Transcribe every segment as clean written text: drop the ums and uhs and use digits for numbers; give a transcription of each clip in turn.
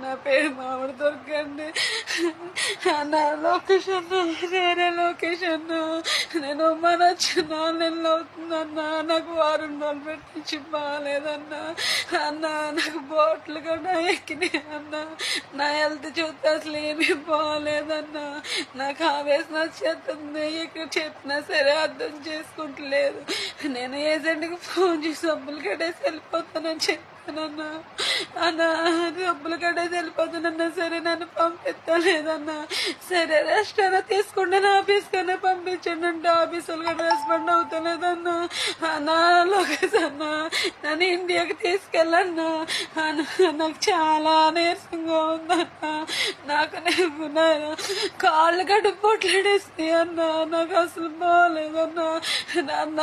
నా పేరు మామిడి దొరకండి. నా లొకేషన్ వేరే లొకేషన్. నేను ఉమ్మని వచ్చి 4 నెలలు అవుతుందన్నా. నాకు వారం రోజులు పెట్టించి బాగాలేదన్నా. అన్న నాకు బోట్లు కూడా ఎక్కినాయి అన్న. నా హెల్త్ చూస్తే అసలు ఏమీ బాగాలేదన్నా. నాకు ఆవేశం వచ్చేస్తుంది. ఇక్కడ చెప్పినా సరే అర్థం చేసుకుంటలేదు. నేను ఏజెంట్కి ఫోన్ చేసి డబ్బులు కట్టేసి వెళ్ళిపోతానని చెప్పానన్నా. అన్న డబ్బులు కట్టేసి వెళ్ళిపోతానన్నా సరే నన్ను పంపిస్తలేదన్నా. సరే రెస్ట్ అయినా తీసుకుంటే నా ఆఫీస్కైనా పంపించండి అంటే ఆఫీస్ వాళ్ళు కూడా రెస్పాండ్ అవుతలేదన్నా. అన్నా లోకేష్ అన్న నన్ను ఇండియాకి తీసుకెళ్ళన్నా. నాకు చాలా నీరసంగా ఉందన్నా. నాకు కాళ్ళు గడ్డ పొట్లాడేస్తాయి అన్నా. నాకు అసలు బాగోలేదన్నా. అన్న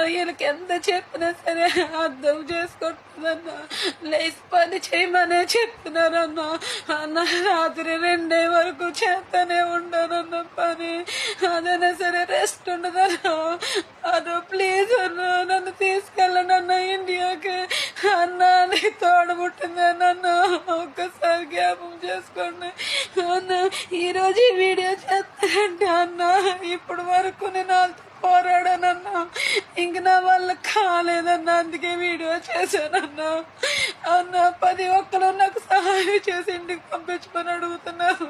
వీళ్ళకి ఎంత చెప్పినా సరే అర్థం చేసుకుంటుందన్నా. లేచి పని చేయమనే చెప్తున్నారన్నా. అన్న రాత్రి 2 వరకు చేస్తూనే ఉంటానన్న పని. అదైనా సరే రెస్ట్ ఉండదన్నా. అదో ప్లీజ్ అన్నా నన్ను తీసుకెళ్ళండి అన్న ఇండియాకి. అన్న నీ తోడబుట్టిందేనన్న ఒక్కసారి జ్ఞాపం చేసుకోండి అన్న. ఈరోజు ఈ వీడియో చేస్తానంటే అన్న ఇప్పటి వరకు నేను వాళ్ళతో పోరాడానన్నా. ఇంక నా వల్ల కాలేదన్నా. అందుకే వీడియో చేశానన్నా. అన్న 10 ఒక్కరు నాకు సహాయం చేసి ఇంటికి పంపించమని అడుగుతున్నారు.